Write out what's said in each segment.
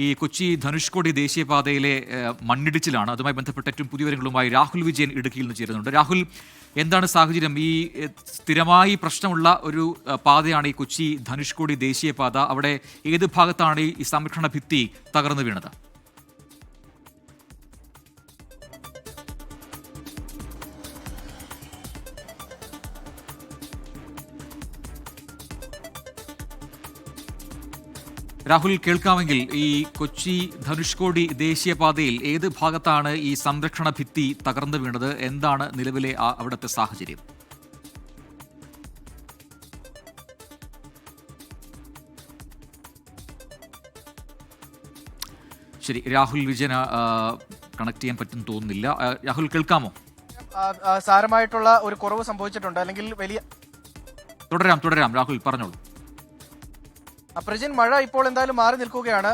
ഈ കൊച്ചി ധനുഷ്കോടി ദേശീയപാതയിലെ മണ്ണിടിച്ചിലാണ്. അതുമായി ബന്ധപ്പെട്ട ഏറ്റവും പുതിയ വിവരങ്ങളുമായി രാഹുൽ വിജയൻ ഇടുക്കിയിൽ നിന്ന് ചേരുന്നുണ്ട്. രാഹുൽ, എന്താണ് സാഹചര്യം? ഈ സ്ഥിരമായി പ്രശ്നമുള്ള ഒരു പാതയാണ് ഈ കൊച്ചി ധനുഷ്കോടി ദേശീയപാത. അവിടെ ഏത് ഭാഗത്താണ് ഈ സംരക്ഷണ ഭിത്തി തകർന്നു വീണത്? രാഹുൽ, കേൾക്കാമെങ്കിൽ ഈ കൊച്ചി ധനുഷ്കോടി ദേശീയപാതയിൽ ഏത് ഭാഗത്താണ് ഈ സംരക്ഷണ ഭിത്തി തകർന്നു വീണത്? എന്താണ് നിലവിലെ അവിടുത്തെ സാഹചര്യം? ശരി, രാഹുൽ വിജയന് കണക്ട് ചെയ്യാൻ പറ്റും തോന്നുന്നില്ല. രാഹുൽ, കേൾക്കാമോ? സാരമായിട്ടുള്ള ഒരു കുറവ് സംഭവിച്ചിട്ടുണ്ട്, അല്ലെങ്കിൽ വലിയ തുടരാം രാഹുൽ, പറഞ്ഞോളൂ. പ്രജിൻ, മഴ ഇപ്പോൾ എന്തായാലും മാറി നിൽക്കുകയാണ്.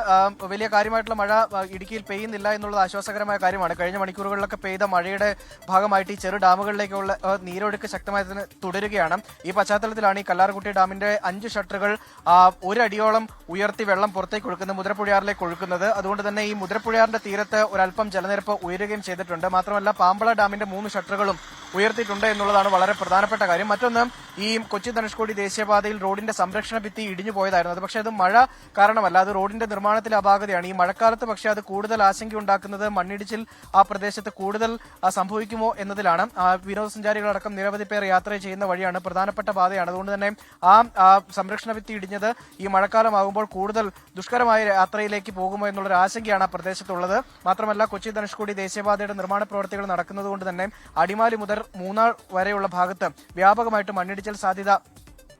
വലിയ കാര്യമായിട്ടുള്ള മഴ ഇടുക്കിയിൽ പെയ്യുന്നില്ല എന്നുള്ളത് ആശ്വാസകരമായ കാര്യമാണ്. കഴിഞ്ഞ മണിക്കൂറുകളിലൊക്കെ പെയ്ത മഴയുടെ ഭാഗമായിട്ട് ഈ ചെറു ഡാമുകളിലേക്കുള്ള നീരൊഴുക്ക് ശക്തമായി തന്നെ തുടരുകയാണ്. ഈ പശ്ചാത്തലത്തിലാണ് ഈ കല്ലാർകുട്ടി ഡാമിന്റെ 5 ഷട്ടറുകൾ ഒരടിയോളം ഉയർത്തി വെള്ളം പുറത്തേക്ക് ഒഴുക്കുന്നത്, മുതിരപ്പുഴയാറിലേക്ക് ഒഴുക്കുന്നത്. അതുകൊണ്ട് തന്നെ ഈ മുതിരപ്പുഴയാറിന്റെ തീരത്ത് ഒരല്പം ജലനിരപ്പ് ഉയരുകയും ചെയ്തിട്ടുണ്ട്. മാത്രമല്ല, പാമ്പള ഡാമിന്റെ 3 ഷട്ടറുകളും ഉയർത്തിയിട്ടുണ്ട് എന്നുള്ളതാണ് വളരെ പ്രധാനപ്പെട്ട കാര്യം. മറ്റൊന്ന്, ഈ കൊച്ചി ധനുഷ്കോടി ദേശീയപാതയിൽ റോഡിന്റെ സംരക്ഷണ ഭിത്തി ഇടിഞ്ഞു പോയതായിരുന്നു. പക്ഷേ അത് മഴ കാരണമല്ല, അത് റോഡിന്റെ നിർമ്മാണത്തിലെ അപാകതയാണ്. ഈ മഴക്കാലത്ത് പക്ഷേ അത് കൂടുതൽ ആശങ്കയുണ്ടാക്കുന്നത് മണ്ണിടിച്ചിൽ ആ പ്രദേശത്ത് കൂടുതൽ സംഭവിക്കുമോ എന്നതിലാണ്. വിനോദസഞ്ചാരികളടക്കം നിരവധി പേർ യാത്ര ചെയ്യുന്ന വഴിയാണ്, പ്രധാനപ്പെട്ട പാതയാണ്. അതുകൊണ്ട് തന്നെ ആ സംരക്ഷണ ഭിത്തി ഇടിഞ്ഞത് ഈ മഴക്കാലമാകുമ്പോൾ കൂടുതൽ ദുഷ്കരമായ യാത്രയിലേക്ക് പോകുമോ എന്നുള്ളൊരു ആശങ്കയാണ് ആ പ്രദേശത്തുള്ളത്. മാത്രമല്ല, കൊച്ചി ധനുഷ്കോടി ദേശീയപാതയുടെ നിർമ്മാണ പ്രവർത്തികൾ നടക്കുന്നതുകൊണ്ട് തന്നെ അടിമാലി മുതൽ മൂന്നാർ വരെയുള്ള ഭാഗത്ത് വ്യാപകമായിട്ട് മണ്ണിടിച്ചിൽ സാധ്യത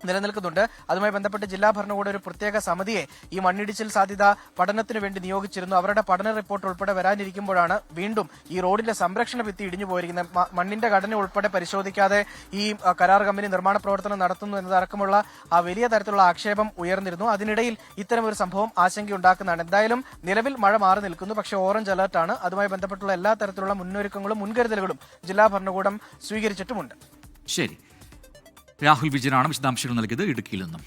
നിലനിൽക്കുന്നുണ്ട്. അതുമായി ബന്ധപ്പെട്ട് ജില്ലാ ഭരണകൂടം ഒരു പ്രത്യേക സമിതിയെ ഈ മണ്ണിടിച്ചിൽ സാധ്യത പഠനത്തിന് വേണ്ടി നിയോഗിച്ചിരുന്നു. അവരുടെ പഠന റിപ്പോർട്ട് ഉൾപ്പെടെ വരാനിരിക്കുമ്പോഴാണ് വീണ്ടും ഈ റോഡിന്റെ സംരക്ഷണ ഭിത്തി ഇടിഞ്ഞു പോയിരിക്കുന്നത്. മണ്ണിന്റെ ഘടന ഉൾപ്പെടെ പരിശോധിക്കാതെ ഈ കരാർ കമ്പനി നിർമ്മാണ പ്രവർത്തനം നടത്തുന്നു എന്നതടക്കമുള്ള വലിയ തരത്തിലുള്ള ആക്ഷേപം ഉയർന്നിരുന്നു. അതിനിടയിൽ ഇത്തരം ഒരു സംഭവം ആശങ്കയുണ്ടാക്കുന്നതാണ്. എന്തായാലും നിലവിൽ മഴ മാറി നിൽക്കുന്നു, പക്ഷേ ഓറഞ്ച് അലർട്ടാണ്. അതുമായി ബന്ധപ്പെട്ടുള്ള എല്ലാ തരത്തിലുള്ള മുന്നൊരുക്കങ്ങളും മുൻകരുതലുകളും ജില്ലാ ഭരണകൂടം സ്വീകരിച്ചിട്ടുമുണ്ട്. ശരി, രാഹുൽ വിജയനാണ് വിശദാംശങ്ങൾ നൽകിയത് ഇടുക്കിയിൽ നിന്നും.